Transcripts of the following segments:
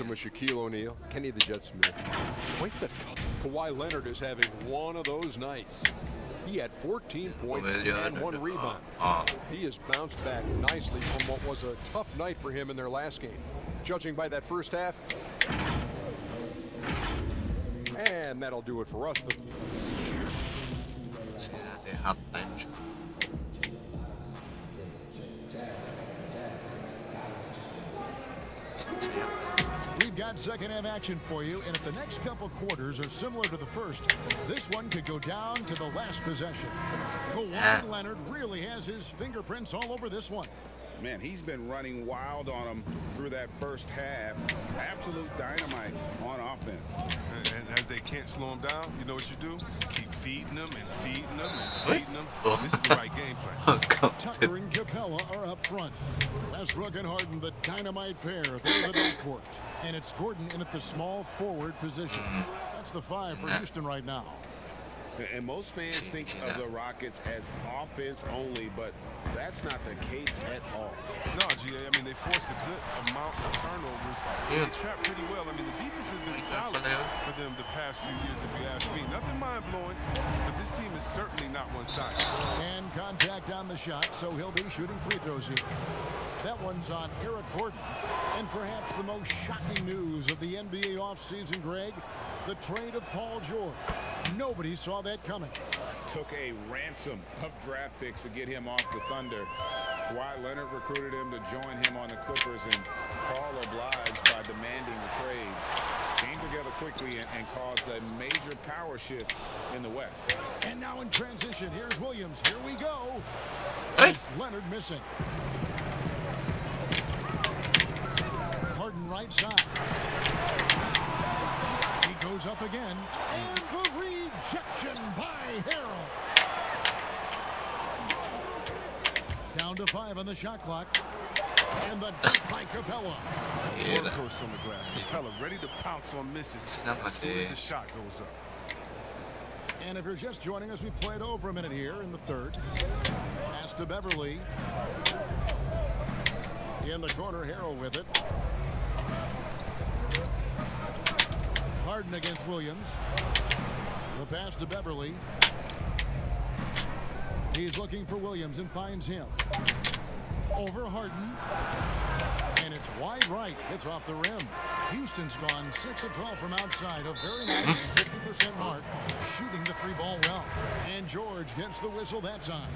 system with Shaquille O'Neal, Kenny the Jet Smith. Quite the Kawhi Leonard is having one of those nights. He had 14 points and 1 rebound. He has bounced back nicely from what was a tough night for him in their last game. Judging by that first half. And that'll do it for us. We've got second half action for you, and if the next couple quarters are similar to the first, this one could go down to the last possession. Kawhi Leonard really has his fingerprints all over this one. Man, he's been running wild on them through that first half. Absolute dynamite on offense. And as they can't slow him down, you know what you do? Keep feeding them and feeding them and feeding them. This is the right game plan. Tucker and Capella are up front. Westbrook and Harden, the dynamite pair. They're the backcourt. And it's Gordon in at the small forward position. That's the 5 for Houston right now. And most fans think of the Rockets as offense only, but that's not the case at all. No, GA, I mean, they force a good amount of turnovers. They trap pretty well. I mean, the defense has been solid for them the past few years, if you ask me. Nothing mind-blowing, but this team is certainly not one-sided. And contact on the shot, so he'll be shooting free throws here. That one's on Eric Gordon. And perhaps the most shocking news of the NBA offseason, Greg, the trade of Paul George. Nobody saw that coming. Took a ransom of draft picks to get him off the Thunder. Kawhi Leonard recruited him to join him on the Clippers, and Paul obliged by demanding the trade. Came together quickly and caused a major power shift in the West. And now in transition, here's Williams. Here we go. It's Leonard missing. Harden right side. He goes up again. And the rejection by Harrell. Down to 5 on the shot clock. And the dunk by Capella. Workhorse on the glass. Capella ready to pounce on misses as soon as the shot goes up. And if you're just joining us, we played over a minute here in the third. Pass to Beverly. In the corner, Harrell with it. Harden against Williams. The pass to Beverly. He's looking for Williams and finds him. Over Harden. And it's wide right. It's off the rim. Houston's gone 6 of 12 from outside. A very nice 50% mark. Shooting the 3-ball well. And George gets the whistle that time.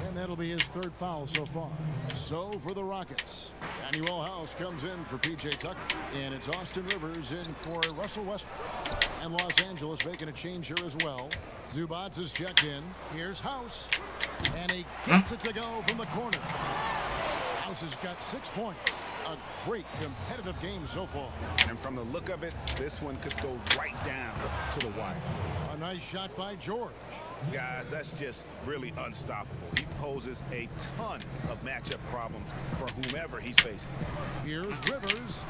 And that'll be his 3rd foul so far. So for the Rockets, Daniel House comes in for P.J. Tucker. And it's Austin Rivers in for Russell Westbrook. And Los Angeles making a change here as well. Zubac is checked in. Here's House. And he gets it to go from the corner. House has got 6 points. A great competitive game so far. And from the look of it, this one could go right down to the wire. A nice shot by George. Guys, that's just really unstoppable. He poses a ton of matchup problems for whomever he's facing. Here's Rivers,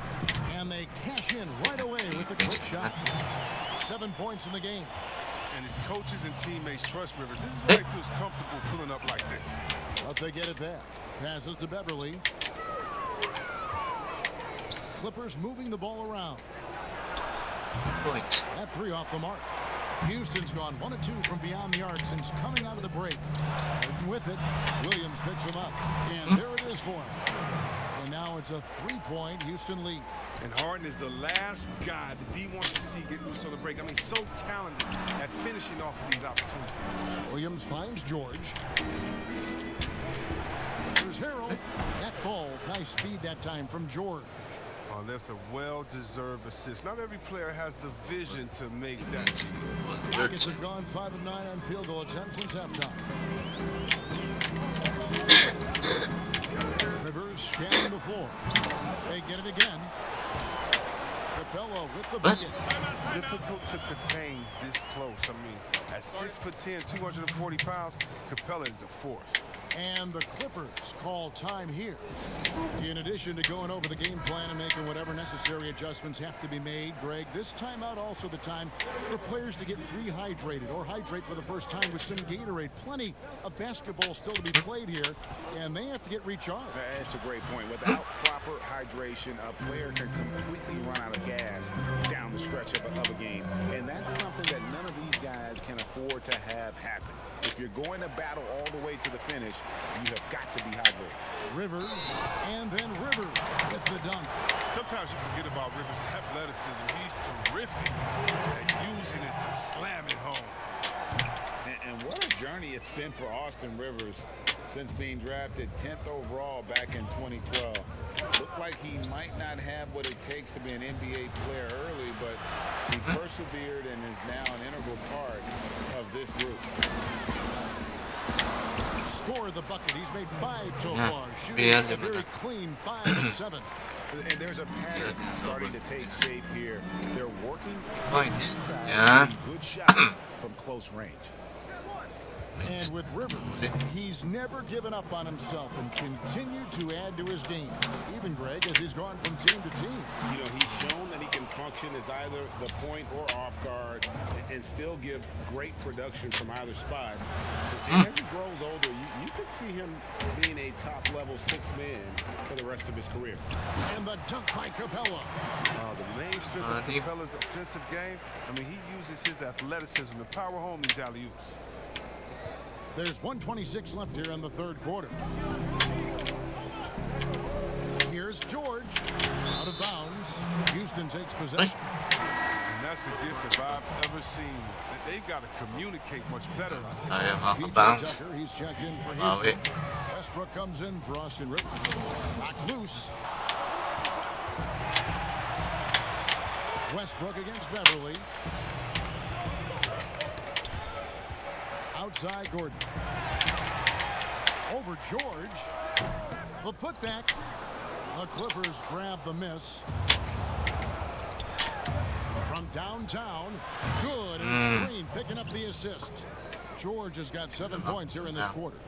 and they cash in right away with the quick shot. 7 points in the game. And his coaches and teammates trust Rivers. This is where he feels comfortable pulling up like this. But they get it back. Passes to Beverly. Clippers moving the ball around. Points. That 3 off the mark. Houston's gone 1 of 2 from beyond the arc since coming out of the break. And with it, Williams picks him up. And there it is for him. And now it's a 3-point Houston lead. And Harden is the last guy the D wants to see get loose on the break. I mean, so talented at finishing off of these opportunities. Williams finds George. There's Harrell. That ball's nice speed that time from George. Oh, that's a well-deserved assist. Not every player has the vision to make that. Rockets have gone 5 of 9 on field goal attempts since halftime. Rivers scanning the floor. They get it again. Capella with the bucket. Difficult to contain this close. I mean, at 6'10", 240 pounds, Capella is a force. And the Clippers call time here. In addition to going over the game plan and making whatever necessary adjustments have to be made, Greg, this timeout also the time for players to get rehydrated or hydrate for the first time with some Gatorade. Plenty of basketball still to be played here, and they have to get recharged. That's a great point. Without proper hydration, a player can completely run out of gas down the stretch of a game. And that's something that none of these guys can afford to have happen. If you're going to battle all the way to the finish, you have got to be hydrated. Rivers, and then Rivers with the dunk. Sometimes you forget about Rivers' athleticism. He's terrific at using it to slam it home. And what a journey it's been for Austin Rivers since being drafted 10th overall back in 2012. Looked like he might not have what it takes to be an NBA player early, but he persevered and is now an integral part of this group. Score the bucket. He's made 5 so far. Shooting a very clean 5 of 7. And there's a pattern starting to take shape here. They're working Inside yeah. Good shots from close range. And with Rivers, he's never given up on himself and continued to add to his game. Even, Greg, as he's gone from team to team. You know, he's shown that he can function as either the point or off guard and still give great production from either spot. And as he grows older, you could see him being a top-level 6th man for the rest of his career. And the dunk by Capella. The main strength of Capella's offensive game, I mean, he uses his athleticism to power home these alley-oops. There's 1:26 left here in the third quarter. Here's George. Out of bounds. Houston takes possession. And that's a gift if I've ever seen. They've got to communicate much better. I am off of bounds. Tucker, he's checked in for Houston. Westbrook comes in for Austin Rivers. Knocked loose. Westbrook against Beverly. Outside Gordon. Over George. The putback. The Clippers grab the miss. From downtown. Good. And Screen picking up the assist. George has got 7 points here in this quarter.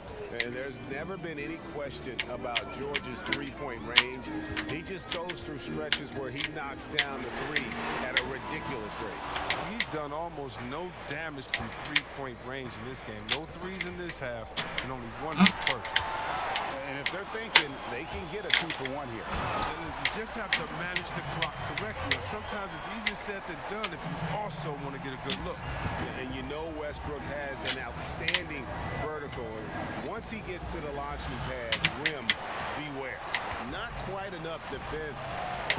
And there's never been any question about George's three-point range. He just goes through stretches where he knocks down the three at a ridiculous rate. He's done almost no damage from three-point range in this game. No threes in this half, and only one in the first. And if they're thinking they can get a 2-for-1 here. You just have to manage the clock correctly. Sometimes it's easier said than done if you also want to get a good look. And you know Westbrook has an outstanding vertical. And once he gets to the launching pad, rim, beware. Not quite enough defense.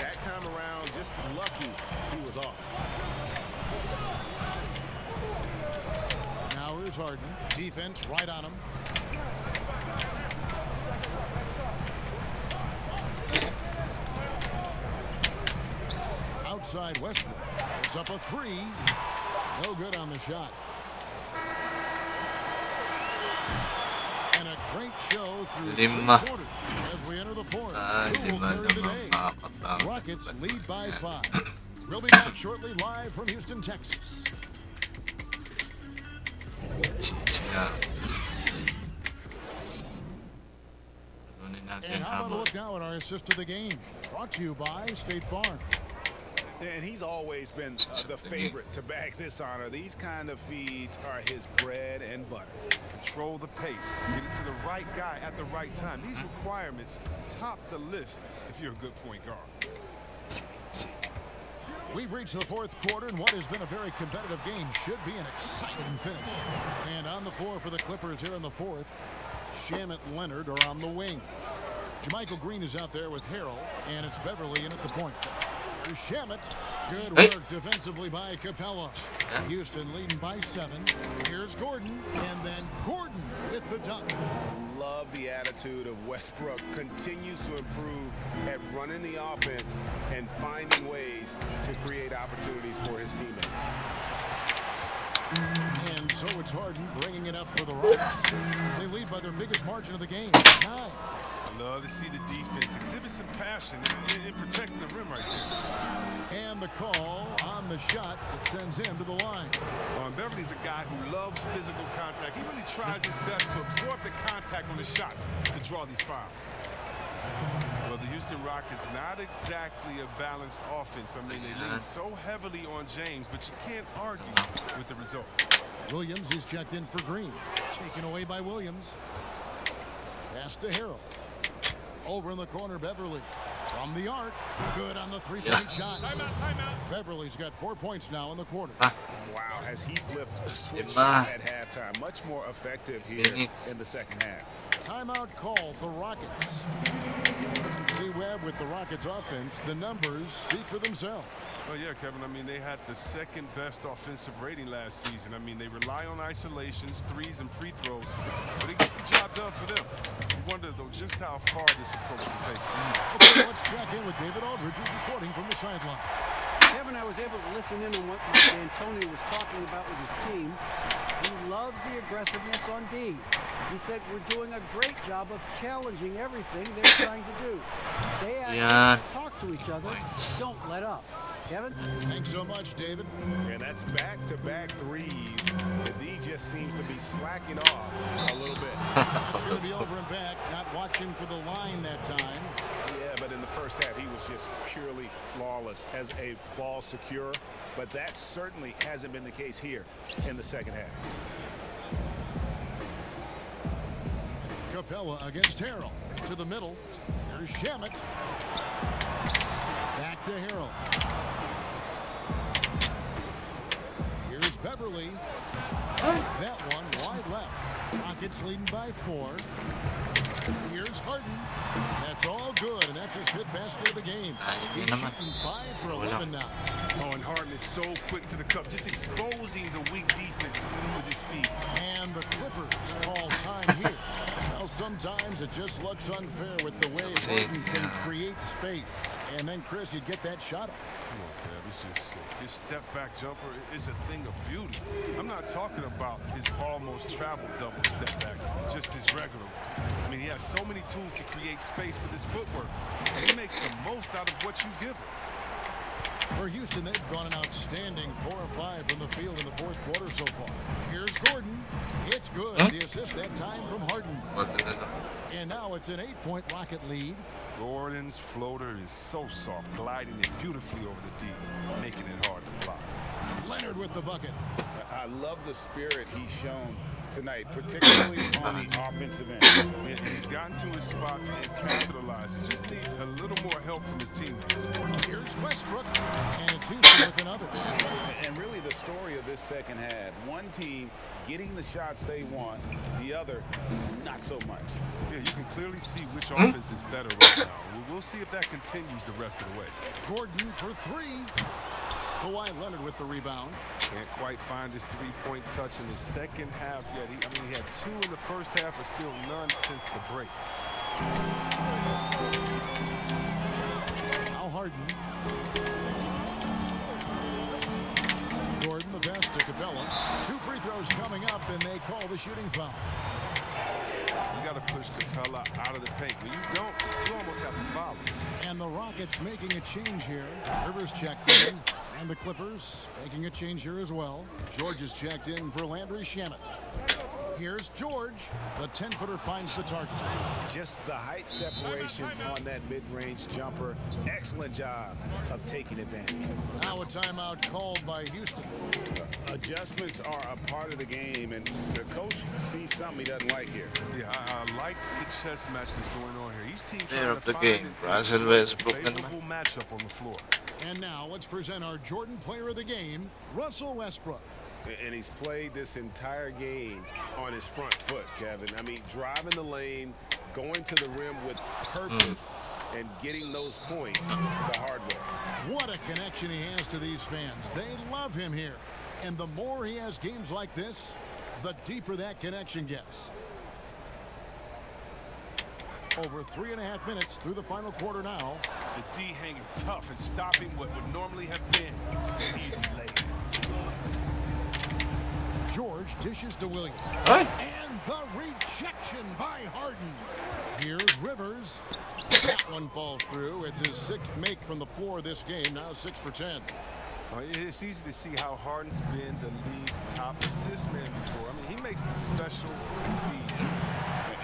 That time around, just lucky he was off. Now here's Harden. Defense right on him. Outside Westbrook. It's up a 3. No good on the shot. And a great show through 3 quarters as we enter the fourth. Who will carry the day? Rockets lead by 5. We'll be back shortly live from Houston, Texas. And how about a look now at our assist of the game? Brought to you by State Farm. And he's always been the favorite to bag this honor. These kind of feeds are his bread and butter. Control the pace. Get it to the right guy at the right time. These requirements top the list if you're a good point guard. We've reached the fourth quarter, and what has been a very competitive game should be an exciting finish. And on the floor for the Clippers here in the fourth, Shamet Leonard are on the wing. Jermichael Green is out there with Harrell, and it's Beverly in at the point. Shamet, good work defensively by Capella. Houston leading by 7. Here's Gordon, and then Gordon with the dunk. Love the attitude of Westbrook. Continues to improve at running the offense and finding ways to create opportunities for his teammates. And so it's Harden bringing it up for the Rockets. They lead by their biggest margin of the game, 9. love to see the defense exhibit some passion in protecting the rim right there. And the call on the shot that sends him to the line. Beverly's a guy who loves physical contact. He really tries his best to absorb the contact on the shots to draw these fouls. Well, the Houston Rockets, not exactly a balanced offense. I mean, they lean so heavily on James, but you can't argue with the results. Williams is checked in for Green. Taken away by Williams. Pass to Harrell. Over in the corner, Beverly. From the arc. Good on the three-point shot. Timeout. Beverly's got 4 points now in the quarter. Wow, has he flipped the switch at halftime? Much more effective here in the second half. Timeout called the Rockets. See Webb with the Rockets offense. The numbers speak for themselves. Well, yeah, Kevin, I mean, they had the second best offensive rating last season. I mean, they rely on isolations, threes, and free throws, but it gets the job done for them. You wonder, though, just how far this approach can take. Okay, let's check in with David Aldridge, who's reporting from the sideline. Kevin, I was able to listen in on what Mike D'Antoni was talking about with his team. He loves the aggressiveness on D. He said we're doing a great job of challenging everything they're trying to do. Stay active, talk to each other, don't let up. Kevin? Thanks so much, David. And that's back-to-back threes. The D just seems to be slacking off a little bit. It's going to be over and back, not watching for the line that time. Yeah, but in the first half, he was just purely flawless as a ball secure. But that certainly hasn't been the case here in the second half. Capella against Harrell. To the middle. Here's Shamet. Back to Harrell. Here's Beverly. That one wide left. Rockets leading by 4. Here's Harden. That's all good, and that's his 5th basket of the game. He's shooting 5 for 11 now. Oh, and Harden is so quick to the cup, just exposing the weak defense with his speed. And the Clippers call time here. Well, sometimes it just looks unfair with the way Harden can create space. And then, Chris, you get that shot up. Come on, Kev, it's just sick. His step-back jumper is a thing of beauty. I'm not talking about his almost travel double step-back, just his regular one. I mean, he has so many tools to create space with his footwork, and he makes the most out of what you give him. For Houston, they've gone an outstanding 4 of 5 from the field in the 4th quarter so far. Here's Gordon. It's good. The assist that time from Harden. And now it's an 8-point Rocket lead. Gordon's floater is so soft, gliding it beautifully over the D, making it hard to block. Leonard with the bucket. I love the spirit he's shown tonight, particularly on the offensive end. And he's gotten to his spots and capitalized. He just needs a little more help from his teammates. Here's Westbrook, and it's Houston with another. And really the story of this second half, one team getting the shots they want, the other not so much. Yeah, you can clearly see which offense is better right now. We'll see if that continues the rest of the way. Gordon for 3. Kawhi Leonard with the rebound. Can't quite find his three-point touch in the second half yet. He had 2 in the first half, but still none since the break. Now Harden. Gordon, the pass to Capella. 2 free throws coming up, and they call the shooting foul. You got to push Capella out of the paint. When you don't, you almost have to foul him. And the Rockets making a change here. Rivers checked in. And the Clippers making a change here as well. George is checked in for Landry Shamet. Here's George. The 10-footer finds the target. Just the height separation on that mid-range jumper. Excellent job of taking advantage. Now a timeout called by Houston. Adjustments are a part of the game, and the coach sees something he doesn't like here. Yeah, I like the chess match that's going on here. Each team Player trying of to the find game, Russell a Westbrook. favorable matchup on the floor. And now let's present our Jordan Player of the Game, Russell Westbrook. And he's played this entire game on his front foot, Kevin. I mean, driving the lane, going to the rim with purpose, and getting those points the hard way. What a connection he has to these fans. They love him here. And the more he has games like this, the deeper that connection gets. Over 3.5 minutes through the final quarter now. The D hanging tough and stopping what would normally have been an easy lay. George dishes to Williams. Hey. And the rejection by Harden. Here's Rivers. That one falls through. It's his 6th make from the floor this game, now 6 for 10. It's easy to see how Harden's been the league's top assist man before. I mean, he makes the special feed.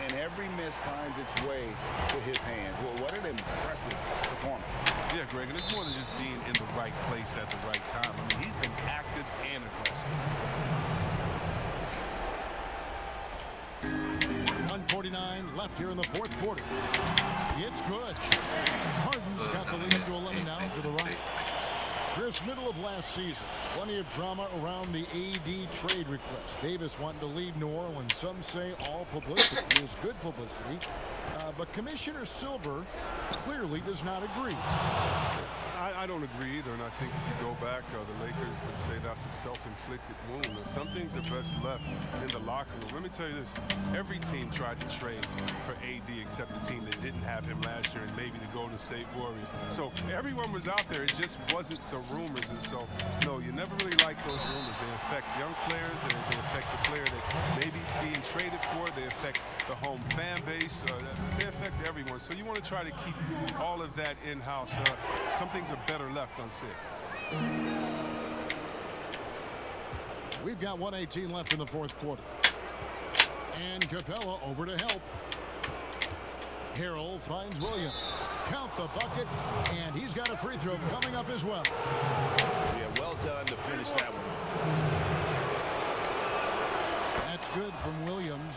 And every miss finds its way to his hands. Well, what an impressive performance. Yeah, Greg, and it's more than just being in the right place at the right time. I mean, he's been active and aggressive. 1:49 left here in the 4th quarter. It's good. Harden's got the lead to 11 now to the right. Chris, middle of last season, plenty of drama around the AD trade request. Davis wanting to leave New Orleans. Some say all publicity is good publicity. But Commissioner Silver clearly does not agree. I don't agree either, and I think if you go back, the Lakers would say that's a self-inflicted wound. And some things are best left in the locker room. Let me tell you this. Every team tried to trade for AD except the team that didn't have him last year and maybe the Golden State Warriors. So everyone was out there. It just wasn't the rumors. And so, no, you never really like those rumors. They affect young players, and they affect the player that may be being traded for. They affect the home fan base. They affect everyone. So you want to try to keep all of that in-house. Some things are better left unsaid. We've got 1:18 left in the 4th quarter. And Capella over to help. Harrell finds Williams. Count the bucket, and he's got a free throw coming up as well. Yeah, well done to finish that one. That's good from Williams.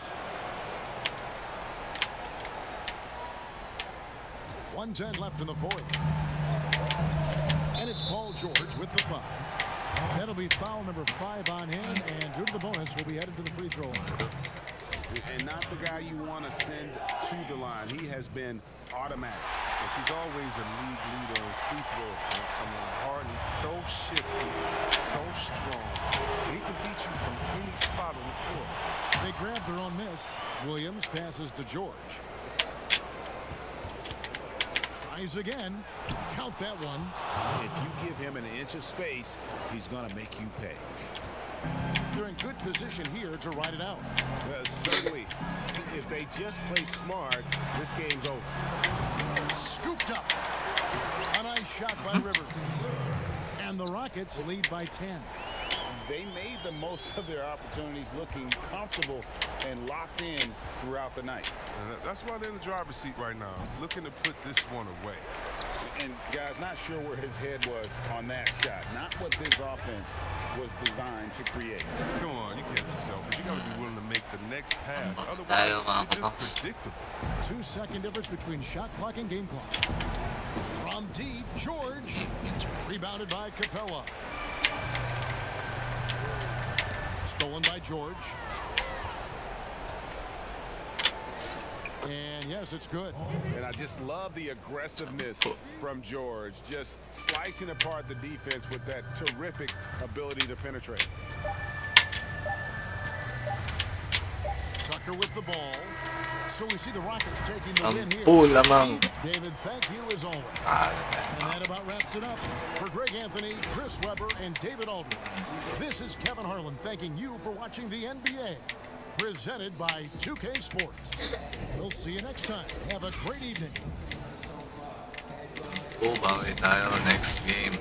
1:10 left in the 4th. And it's Paul George with the foul. That'll be foul number 5 on him, and due to the bonus, will be headed to the free throw line. And not the guy you want to send to the line. He has been automatic. Look, he's always a league leader in free throw attempts. I mean, Harden, he's so shifty, so strong. He can beat you from any spot on the floor. They grab their own miss. Williams passes to George. Tries again. Count that one. If you give him an inch of space, he's going to make you pay. They're in good position here to ride it out. Certainly, if they just play smart, this game's over. Scooped up. A nice shot by Rivers. And the Rockets lead by 10. They made the most of their opportunities, looking comfortable and locked in throughout the night. And that's why they're in the driver's seat right now, looking to put this one away. And guys, not sure where his head was on that shot. Not what this offense was designed to create. Come on, you can't be selfish. You got to be willing to make the next pass. Otherwise, it's just predictable. 2-second difference between shot clock and game clock. From deep, George. Rebounded by Capella. Stolen by George. And yes, it's good. And I just love the aggressiveness from George, just slicing apart the defense with that terrific ability to penetrate. Tucker with the ball. So we see the Rockets taking the win here. Lamang. David, thank you as always. And that about wraps it up. For Greg Anthony, Chris Webber, and David Aldridge, this is Kevin Harlan thanking you for watching the NBA. Presented by 2K Sports. We'll see you next time. Have a great evening. Bawi tayo next game.